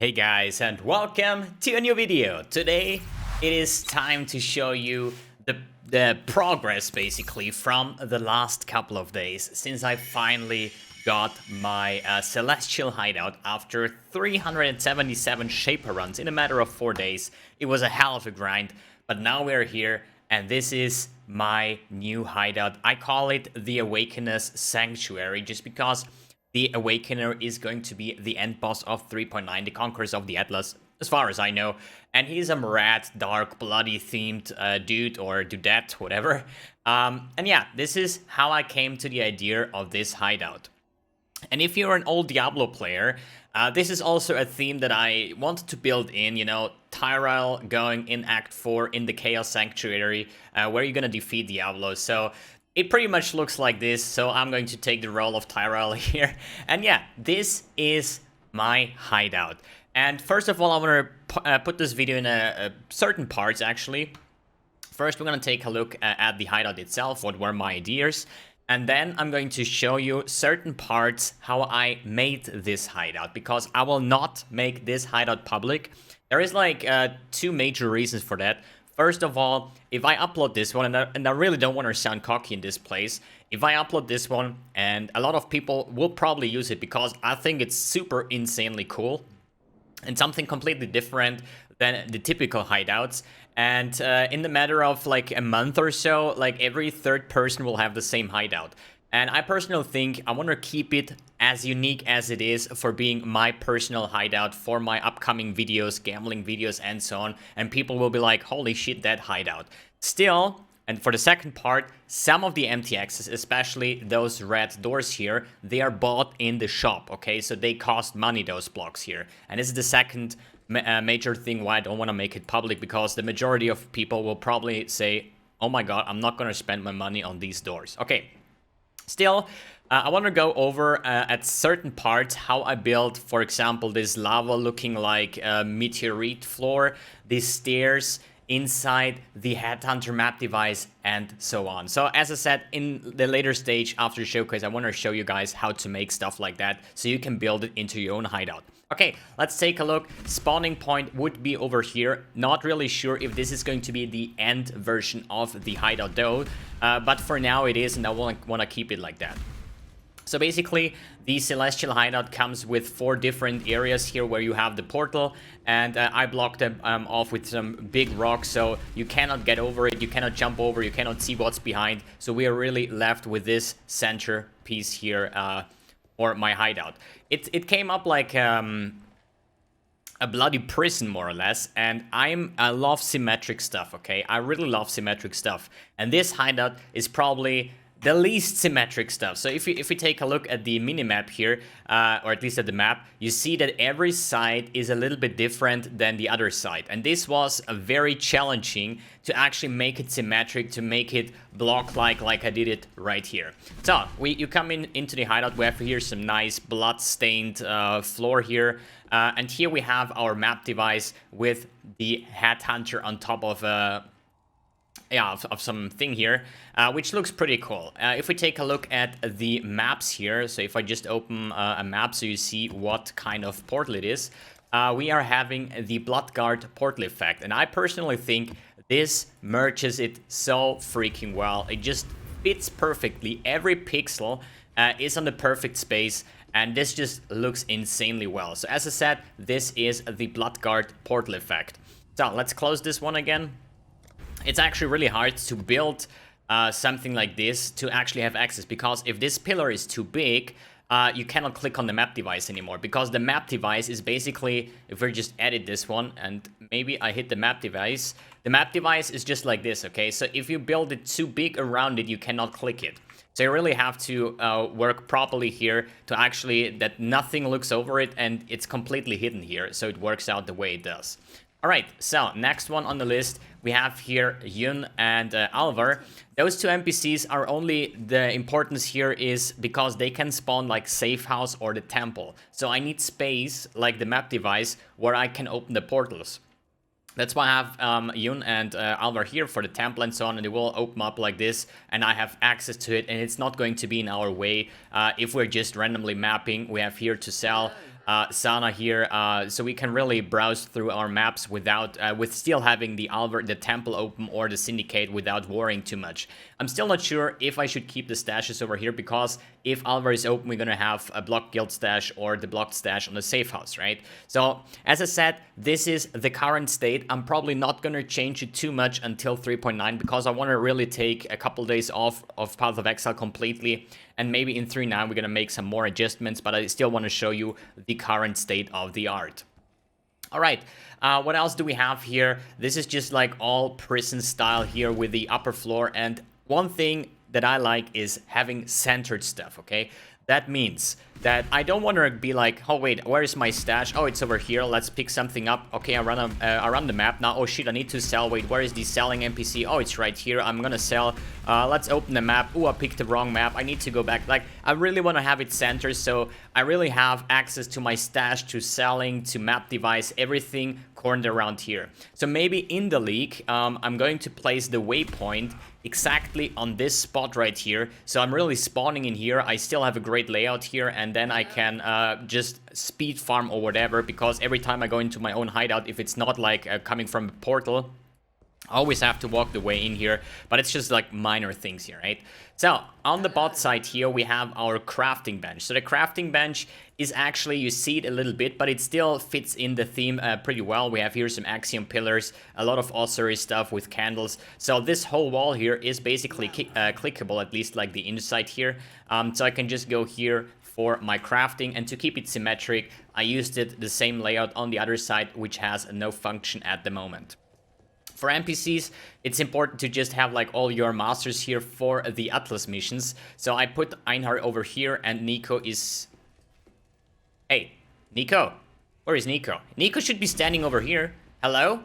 Hey guys, and welcome to a new video. Today it is time to show you the progress basically from the last couple of days since I finally got my celestial hideout after 377 shaper runs in a matter of 4 days. It was a hell of a grind, but now we're here and this is my new hideout. I call it the Awakener'S Sanctuary just because the Awakener is going to be the end boss of 3.9, the Conquerors of the Atlas, as far as I know. And he's a rat, dark, bloody themed dude or dudette, whatever. And yeah, this is how I came to the idea of this hideout. And if you're an old Diablo player, this is also a theme that I wanted to build in, you know, Tyrell going in Act 4 in the Chaos Sanctuary, where you're gonna defeat Diablo. So it pretty much looks like this, so I'm going to take the role of Tyrell here. And yeah, this is my hideout. And first of all, I want to put this video in a certain parts, actually. First, we're going to take a look at the hideout itself, what were my ideas. And then I'm going to show you certain parts how I made this hideout, because I will not make this hideout public. There is like two major reasons for that. First of all, if I upload this one, and I really don't want to sound cocky in this place, if I upload this one, and a lot of people will probably use it because I think it's super insanely cool, and something completely different than the typical hideouts, and in the matter of like a month or so, like every third person will have the same hideout. And I personally think I want to keep it as unique as it is for being my personal hideout for my upcoming videos, gambling videos, and so on. And people will be like, holy shit, that hideout. Still, and for the second part, some of the MTXs, especially those red doors here, they are bought in the shop, okay? So they cost money, those blocks here. And this is the second major thing why I don't want to make it public, because the majority of people will probably say, oh my god, I'm not going to spend my money on these doors. Okay. Still, I want to go over at certain parts how I built, for example, this lava looking like a meteorite floor, these stairs inside the Headhunter map device, and so on. So as I said, in the later stage after the showcase, I want to show you guys how to make stuff like that so you can build it into your own hideout. Okay, let's take a look. Spawning point would be over here. Not really sure if this is going to be the end version of the hideout though, but for now it is, and I want to keep it like that. So basically, the Celestial Hideout comes with 4 different areas here where you have the portal, and I blocked them off with some big rocks, so you cannot get over it, you cannot jump over, you cannot see what's behind. So we are really left with this center piece here for my hideout. It came up like a bloody prison, more or less, and I love symmetric stuff, okay? I really love symmetric stuff, and this hideout is probably the least symmetric stuff. So if we take a look at the minimap here, or at least at the map, you see that every side is a little bit different than the other side. And this was very challenging to actually make it symmetric, to make it block-like I did it right here. So you come into the hideout, we have here some nice blood-stained floor here. And here we have our map device with the Headhunter on top of of something here, which looks pretty cool. If we take a look at the maps here, so if I just open a map so you see what kind of portal it is, we are having the Bloodguard portal effect, and I personally think this merges it so freaking well. It just fits perfectly. Every pixel is on the perfect space, and this just looks insanely well. So as I said, this is the Bloodguard portal effect. So let's close this one again. It's actually really hard to build something like this to actually have access, because if this pillar is too big, you cannot click on the map device anymore, because the map device is basically, if we just edit this one and maybe I hit the map device is just like this, okay? So if you build it too big around it, you cannot click it. So you really have to work properly here to actually, that nothing looks over it and it's completely hidden here, so it works out the way it does. Alright, so next one on the list, we have here Yun and Alvar. Those two NPCs are only, the importance here is because they can spawn like Safe House or the Temple. So I need space, like the map device, where I can open the portals. That's why I have Yun and Alvar here for the temple and so on, and it will open up like this, and I have access to it, and it's not going to be in our way if we're just randomly mapping. We have here to sell Sana here, so we can really browse through our maps without, with still having the temple open or the syndicate without worrying too much. I'm still not sure if I should keep the stashes over here, because if Alvar is open, we're gonna have a blocked guild stash or the blocked stash on the safe house, right? So, as I said, this is the current state. I'm probably not gonna change it too much until 3.9, because I want to really take a couple days off of Path of Exile completely, and maybe in 3.9 we're gonna make some more adjustments, but I still want to show you the current state of the art. All right, what else do we have here? This is just like all prison style here with the upper floor, and one thing that I like is having centered stuff, okay? That means that I don't want to be like, oh wait, where is my stash? Oh, it's over here. Let's pick something up. Okay, I run the map now. Oh shit, I need to sell. Wait, where is the selling NPC? Oh, it's right here. I'm gonna sell. Let's open the map. Oh, I picked the wrong map. I need to go back. Like, I really want to have it centered, so I really have access to my stash, to selling, to map device, everything cornered around here. So maybe in the league, I'm going to place the waypoint exactly on this spot right here. So I'm really spawning in here. I still have a great layout here, and then I can just speed farm or whatever, because every time I go into my own hideout, if it's not like coming from a portal, I always have to walk the way in here, but it's just like minor things here, right? So on the bot side here, we have our crafting bench. So the crafting bench is actually, you see it a little bit, but it still fits in the theme pretty well. We have here some axiom pillars, a lot of ossuary stuff with candles. So this whole wall here is basically clickable, at least like the inside here. So I can just go here for my crafting, and to keep it symmetric, I used it the same layout on the other side, which has no function at the moment. For NPCs, it's important to just have like all your masters here for the Atlas missions. So I put Einhard over here, and Nico is... Hey, Nico. Where is Nico? Nico should be standing over here. Hello?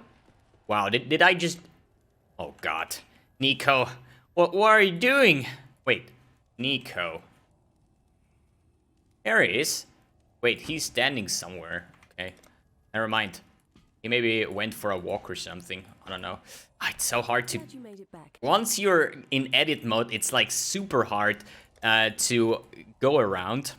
Wow, did I just... Oh god. Nico, what are you doing? Wait, Nico. There he is. Wait, he's standing somewhere. Okay, never mind. He maybe went for a walk or something. I don't know. It's so hard to... Once you're in edit mode, it's like super hard to go around.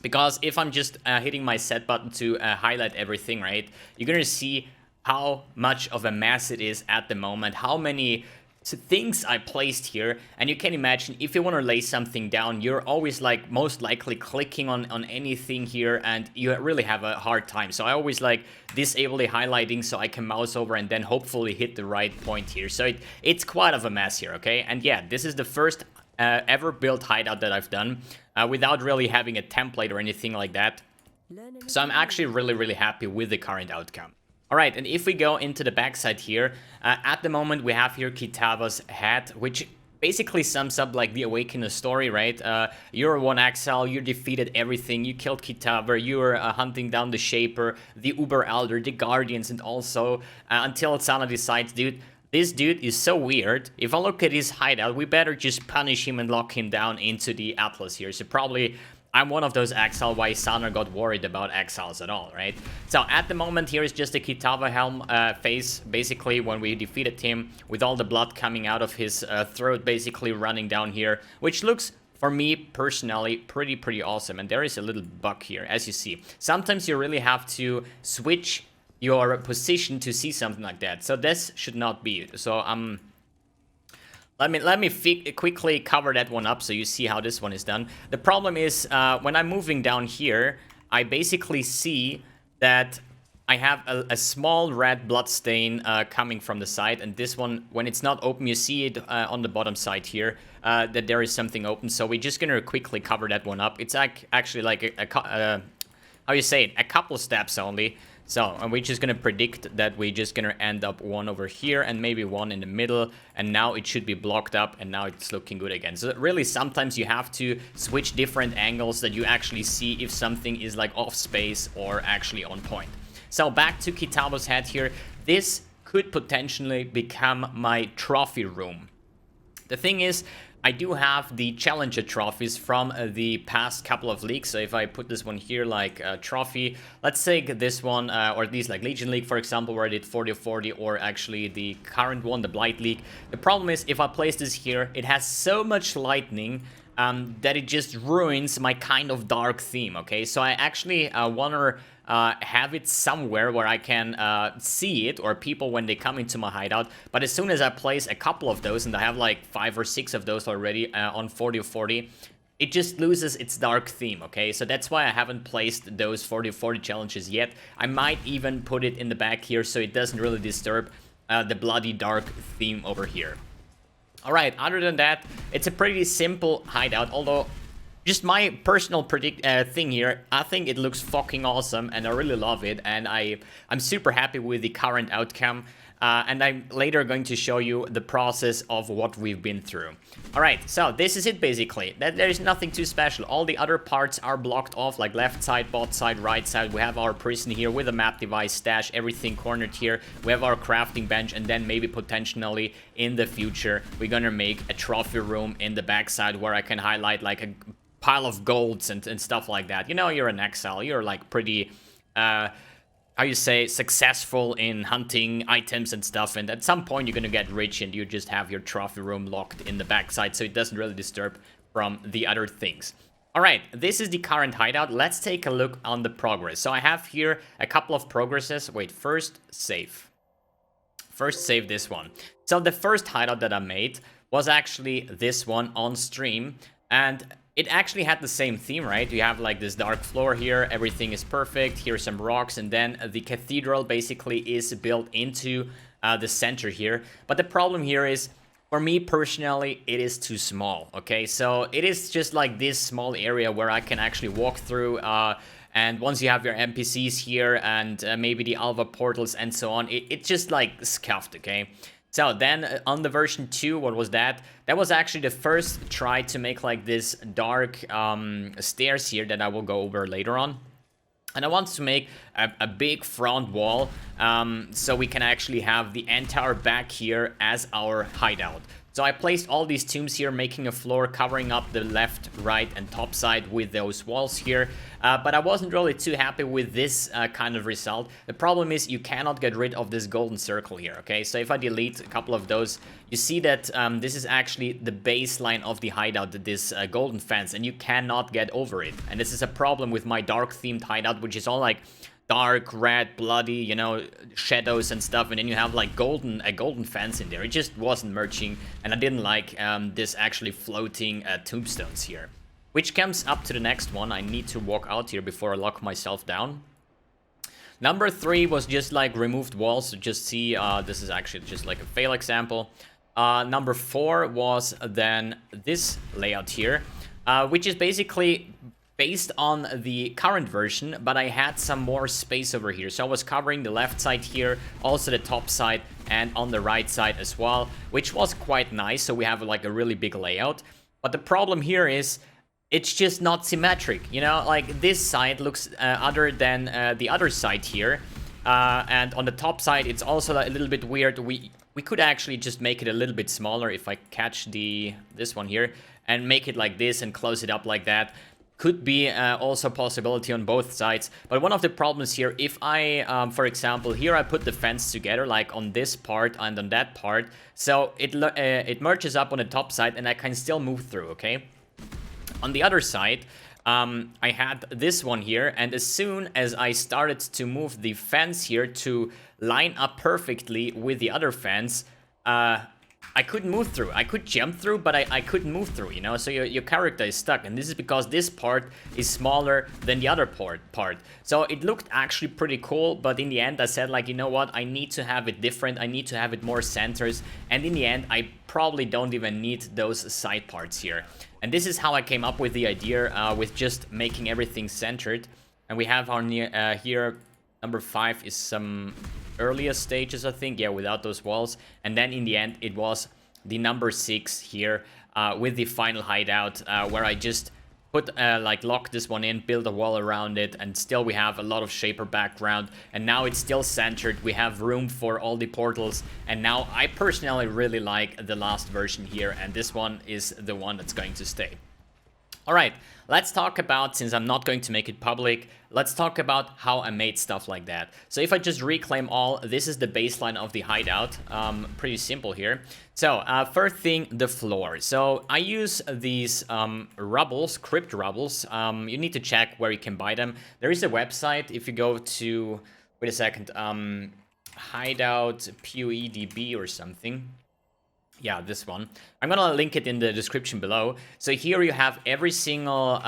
Because if I'm just hitting my set button to highlight everything, right? You're gonna see how much of a mess it is at the moment. How many things I placed here, and you can imagine if you want to lay something down, you're always like most likely clicking on anything here, and you really have a hard time. So I always like disable the highlighting so I can mouse over and then hopefully hit the right point here. So it's quite of a mess here, okay? And yeah, this is the first ever built hideout that I've done without really having a template or anything like that. So I'm actually really happy with the current outcome. Alright, and if we go into the backside here, at the moment we have here Gintaras' hat, which basically sums up like the Awakener'S story, right? You're one Exile, you defeated everything, you killed Gintaras, you were hunting down the Shaper, the Uber Elder, the Guardians, and also until Sana decides, dude, this dude is so weird. If I look at his hideout, we better just punish him and lock him down into the Atlas here. So probably... I'm one of those Exile why Sana got worried about Exiles at all, right? So at the moment here is just a Gintaras helm face, basically when we defeated him, with all the blood coming out of his throat, basically running down here, which looks, for me personally, pretty awesome. And there is a little bug here, as you see. Sometimes you really have to switch your position to see something like that. So this should not be it. So Let me quickly cover that one up so you see how this one is done. The problem is when I'm moving down here, I basically see that I have a small red blood stain coming from the side, and this one, when it's not open, you see it on the bottom side here, that there is something open. So we're just gonna quickly cover that one up. It's actually like how you say it, a couple steps only. So, and we're just gonna predict that we're just gonna end up one over here and maybe one in the middle, and now it should be blocked up, and now it's looking good again. So really, sometimes you have to switch different angles that you actually see if something is like off space or actually on point. So back to Gintaras' head here. This could potentially become my trophy room. The thing is, I do have the challenger trophies from the past couple of leagues. So if I put this one here like trophy, let's take this one, or at least like Legion League, for example, where I did 40 of 40, or actually the current one, the Blight League. The problem is, if I place this here, it has so much lightning that it just ruins my kind of dark theme, okay? So I actually want to have it somewhere where I can see it, or people when they come into my hideout. But as soon as I place a couple of those, and I have like 5 or 6 of those already on 40 of 40, it just loses its dark theme, okay? So that's why I haven't placed those 40 of 40 challenges yet. I might even put it in the back here so it doesn't really disturb the bloody dark theme over here. Alright, other than that, it's a pretty simple hideout, although just my personal thing here, I think it looks fucking awesome and I really love it, and I'm super happy with the current outcome. And I'm later going to show you the process of what we've been through. Alright, so this is it basically. There is nothing too special. All the other parts are blocked off, like left side, bot side, right side. We have our prison here with a map device, stash, everything cornered here. We have our crafting bench, and then maybe potentially in the future we're gonna make a trophy room in the backside where I can highlight like a pile of golds and stuff like that. You know, you're an Exile, you're like pretty how you say, successful in hunting items and stuff, and at some point you're gonna get rich and you just have your trophy room locked in the backside, so it doesn't really disturb from the other things. Alright, this is the current hideout. Let's take a look on the progress. So I have here a couple of progresses. Wait, first save this one. So the first hideout that I made was actually this one on stream, and it actually had the same theme, right? You have like this dark floor here, everything is perfect, here's some rocks, and then the cathedral basically is built into the center here. But the problem here is, for me personally, it is too small, okay? So it is just like this small area where I can actually walk through, and once you have your NPCs here and maybe the Alva portals and so on, it's just like scuffed, okay? So then on the version 2, what was that? That was actually the first try to make like this dark stairs here that I will go over later on. And I want to make a big front wall so we can actually have the entire back here as our hideout. So I placed all these tombs here, making a floor, covering up the left, right, and top side with those walls here. But I wasn't really too happy with this kind of result. The problem is you cannot get rid of this golden circle here, okay? So if I delete a couple of those, you see that this is actually the baseline of the hideout, this golden fence, and you cannot get over it. And this is a problem with my dark-themed hideout, which is all like dark, red, bloody, you know, shadows and stuff, and then you have like a golden fence in there. It just wasn't merging, and I didn't like this actually floating tombstones here. Which comes up to the next one. I need to walk out here before I lock myself down. Number 3 was just like removed walls, so just see, this is actually just like a fail example. Number 4 was then this layout here, which is basically based on the current version, but I had some more space over here. So I was covering the left side here, also the top side, and on the right side as well, which was quite nice. So we have like a really big layout. But the problem here is it's just not symmetric, you know, like this side looks other than the other side here. And on the top side, it's also a little bit weird. We could actually just make it a little bit smaller if I catch this one here and make it like this and close it up like that. Could be also a possibility on both sides. But one of the problems here, if I, for example, here I put the fence together, like on this part and on that part, so it merges up on the top side and I can still move through, okay? On the other side, I had this one here, and as soon as I started to move the fence here to line up perfectly with the other fence, I couldn't move through. I could jump through, but I couldn't move through, you know? So your character is stuck, and this is because this part is smaller than the other part. So it looked actually pretty cool, but in the end I said, like, you know what? I need to have it different. I need to have it more centers, and in the end I probably don't even need those side parts here. And this is how I came up with the idea, with just making everything centered. And we have our here, number 5 is some earlier stages, I think, yeah, without those walls. And then in the end it was the number 6 here, with the final hideout, where I just put like lock this one in, build a wall around it, and still we have a lot of shaper background, and now it's still centered. We have room for all the portals, and now I personally really like the last version here, and this one is the one that's going to stay. All right, let's talk about, since I'm not going to make it public, let's talk about how I made stuff like that. So if I just reclaim all, this is the baseline of the hideout. Pretty simple here. So first thing, the floor. So I use these rubbles, crypt rubbles. You need to check where you can buy them. There is a website. If you go to, wait a second, Hideout POE DB or something. Yeah, this one. I'm gonna link it in the description below. So here you have every single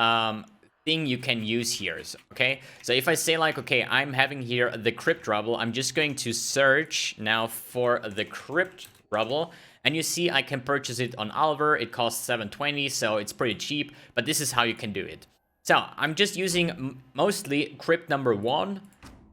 thing you can use here, okay? So if I say like, okay, I'm having here the crypt rubble, I'm just going to search now for the crypt rubble, and you see I can purchase it on Alver. It costs 720, so it's pretty cheap, but this is how you can do it. So I'm just using mostly crypt number 1,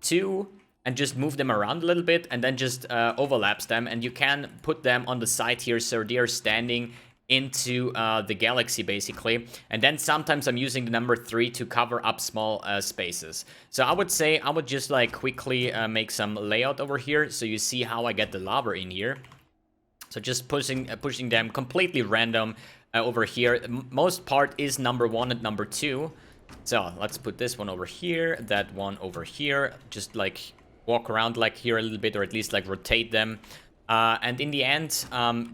2, and just move them around a little bit, and then just overlaps them, and you can put them on the side here so they're standing into the galaxy basically. And then sometimes I'm using the number 3 to cover up small spaces. So I would say I would just like quickly make some layout over here so you see how I get the lava in here. So just pushing them completely random over here. Most part is number 1 and number 2. So let's put this one over here, that one over here, just like walk around like here a little bit, or at least like rotate them. And in the end,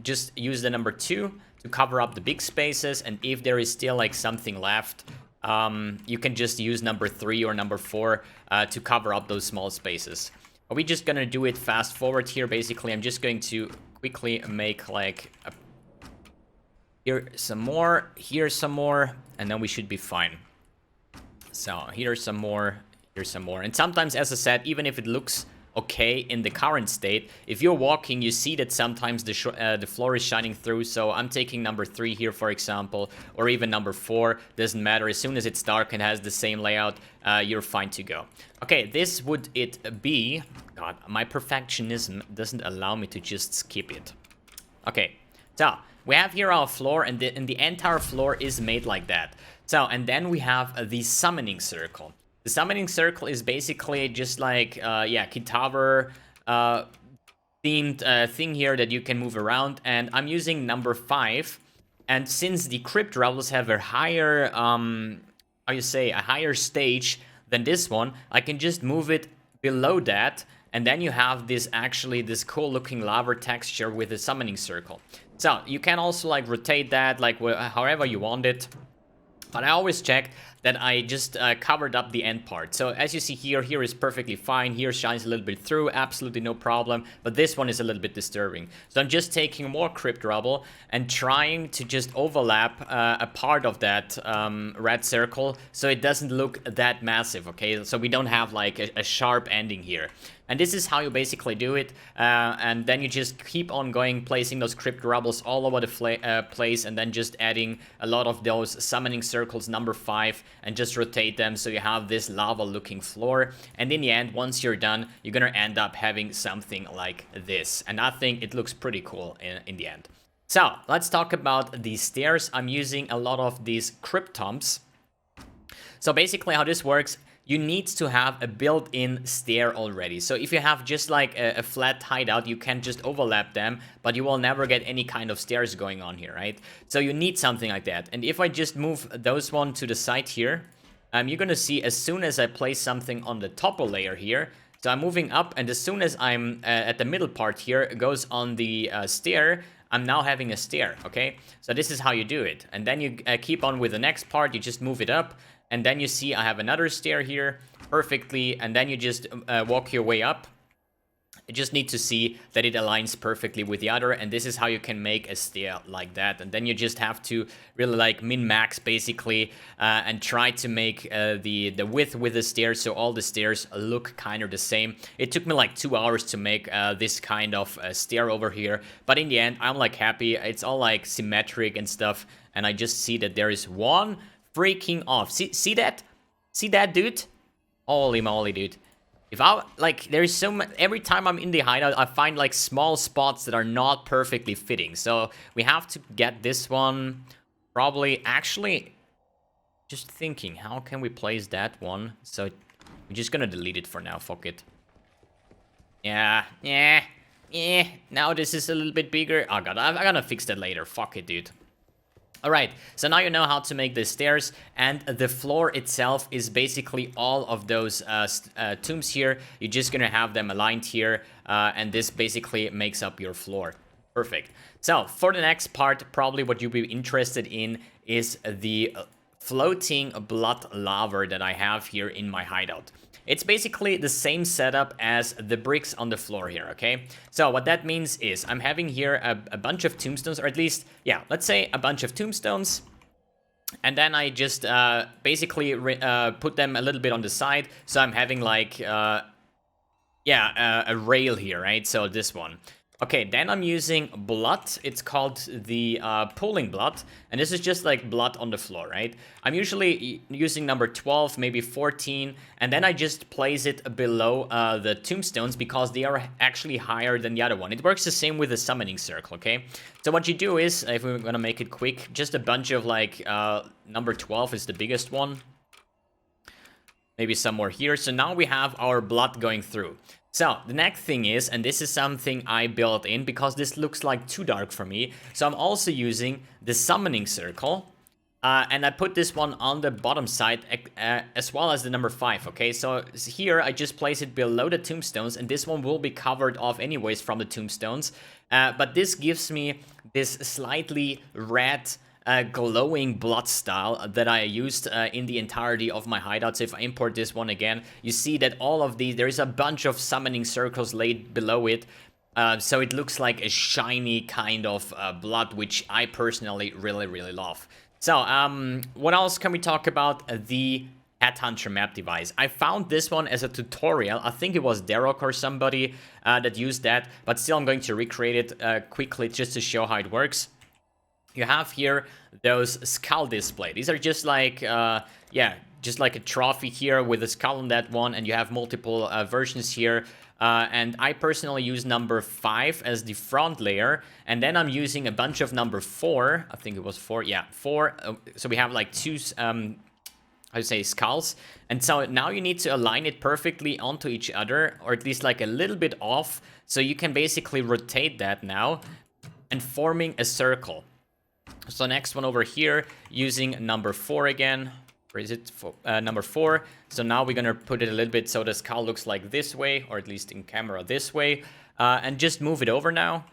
just use the number 2 to cover up the big spaces. And if there is still like something left, you can just use number 3 or number 4 to cover up those small spaces. Are we just gonna do it fast forward here? Basically, I'm just going to quickly make like here some more, here some more, and then we should be fine. So here's some more. Here's some more. And sometimes, as I said, even if it looks okay in the current state, if you're walking, you see that sometimes the floor is shining through. So I'm taking number 3 here, for example, or even number 4. Doesn't matter. As soon as it's dark and has the same layout, you're fine to go. Okay, this would it be. God, my perfectionism doesn't allow me to just skip it. Okay, so we have here our floor, and the entire floor is made like that. So, and then we have the summoning circle. The summoning circle is basically just like, yeah, Gintaras themed thing here that you can move around. And I'm using number 5. And since the crypt rubbles have a higher, how you say, a higher stage than this one, I can just move it below that. And then you have this actually this cool looking lava texture with the summoning circle. So you can also like rotate that like however you want it. But I always check that I just covered up the end part. So as you see here, here is perfectly fine. Here shines a little bit through, absolutely no problem. But this one is a little bit disturbing. So I'm just taking more crypt rubble and trying to just overlap a part of that red circle so it doesn't look that massive, okay? So we don't have like a sharp ending here. And this is how you basically do it, and then you just keep on going, placing those crypt rubbles all over the place, and then just adding a lot of those summoning circles, number 5, and just rotate them so you have this lava-looking floor. And in the end, once you're done, you're gonna end up having something like this. And I think it looks pretty cool in the end. So, let's talk about these stairs. I'm using a lot of these cryptoms. So basically how this works, you need to have a built-in stair already. So if you have just like a flat hideout, you can just overlap them, but you will never get any kind of stairs going on here, right? So you need something like that. And if I just move those one to the side here, you're gonna see as soon as I place something on the top layer here, so I'm moving up, and as soon as I'm at the middle part here, it goes on the stair, I'm now having a stair, okay? So this is how you do it. And then you keep on with the next part, you just move it up, and then you see I have another stair here perfectly, and then you just walk your way up. You just need to see that it aligns perfectly with the other, and this is how you can make a stair like that. And then you just have to really like min-max basically, and try to make the width with the stairs so all the stairs look kind of the same. It took me like 2 hours to make this kind of stair over here, but in the end I'm like happy. It's all like symmetric and stuff, and I just see that there is one freaking off. See that? See that, dude? Holy moly, dude. If I, like, there's so much, every time I'm in the hideout, I find, like, small spots that are not perfectly fitting. So, we have to get this one, probably, actually, just thinking, how can we place that one? So, we're just gonna delete it for now, fuck it. Yeah, now this is a little bit bigger. Oh god, I'm gonna fix that later, fuck it, dude. Alright, so now you know how to make the stairs, and the floor itself is basically all of those tombs here. You're just gonna have them aligned here, and this basically makes up your floor. Perfect. So, for the next part, probably what you'll be interested in is the floating blood lava that I have here in my hideout. It's basically the same setup as the bricks on the floor here, okay? So what that means is I'm having here a bunch of tombstones, or at least, yeah, let's say a bunch of tombstones. And then I just basically put them a little bit on the side. So I'm having like, a rail here, right? So this one. Okay, then I'm using blood. It's called the pooling blood, and this is just like blood on the floor, right? I'm usually using number 12, maybe 14, and then I just place it below the tombstones because they are actually higher than the other one. It works the same with the summoning circle, okay? So what you do is, if we're gonna make it quick, just a bunch of like, number 12 is the biggest one. Maybe somewhere here. So now we have our blood going through. So, the next thing is, and this is something I built in because this looks like too dark for me, so I'm also using the summoning circle, and I put this one on the bottom side, as well as the number 5, okay? So, here I just place it below the tombstones, and this one will be covered off anyways from the tombstones, but this gives me this slightly red, glowing blood style that I used in the entirety of my hideout. So if I import this one again, you see that all of these, there is a bunch of summoning circles laid below it. So it looks like a shiny kind of blood, which I personally really, really love. So what else can we talk about? The Headhunter map device. I found this one as a tutorial. I think it was Derok or somebody that used that, but still I'm going to recreate it quickly just to show how it works. You have here those skull display. These are just like, just like a trophy here with a skull on that one, and you have multiple versions here. And I personally use number 5 as the front layer, and then I'm using a bunch of number 4. I think it was 4. Yeah, 4. So we have like 2, I would say, skulls. And so now you need to align it perfectly onto each other, or at least like a little bit off. So you can basically rotate that now and forming a circle. So next one over here, using number 4 again. Where is it? Number 4. So now we're gonna put it a little bit so the skull looks like this way, or at least in camera this way. And just move it over now.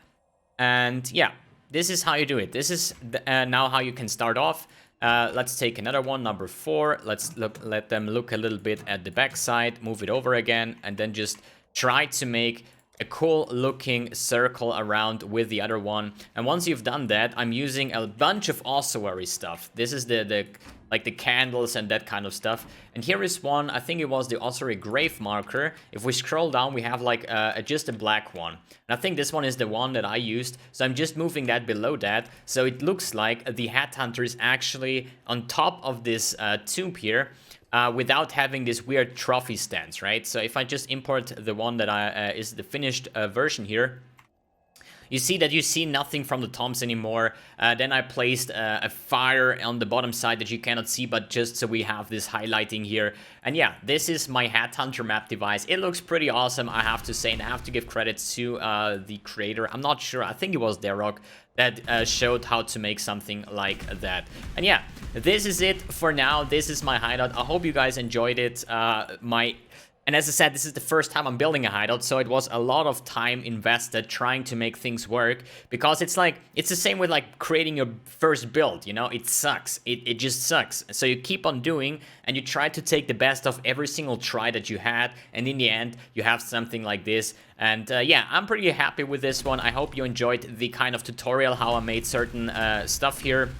And yeah, this is how you do it. This is now how you can start off. Let's take another one, number 4. Let them look a little bit at the back side. Move it over again, and then just try to make a cool looking circle around with the other one. And once you've done that, I'm using a bunch of ossuary stuff. This is the like the candles and that kind of stuff. And here is one, I think it was the ossuary grave marker. If we scroll down, we have like just a black one. And I think this one is the one that I used. So I'm just moving that below that. So it looks like the Headhunter is actually on top of this tomb here. Without having this weird trophy stance, right? So if I just import the one that is the finished version here, you see that you see nothing from the tombs anymore. Then I placed a fire on the bottom side that you cannot see, but just so we have this highlighting here. And yeah, this is my Headhunter map device. It looks pretty awesome, I have to say, and I have to give credit to the creator. I'm not sure, I think it was Derok that showed how to make something like that. And yeah, this is it for now. This is my hideout. I hope you guys enjoyed it. And as I said, this is the first time I'm building a hideout, so it was a lot of time invested trying to make things work, because it's the same with like creating your first build, you know, it sucks. It just sucks. So you keep on doing, and you try to take the best of every single try that you had, and in the end, you have something like this. And yeah, I'm pretty happy with this one. I hope you enjoyed the kind of tutorial, how I made certain stuff here.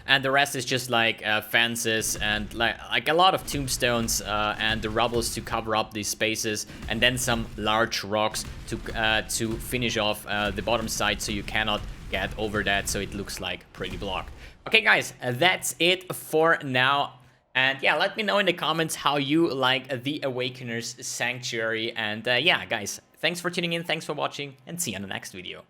And the rest is just like fences and like a lot of tombstones and the rubbles to cover up these spaces, and then some large rocks to finish off the bottom side, so you cannot get over that, so it looks like pretty blocked. Okay guys, that's it for now. And yeah, let me know in the comments how you like the Awakener'S Sanctuary. And yeah guys, thanks for tuning in, thanks for watching, and see you on the next video.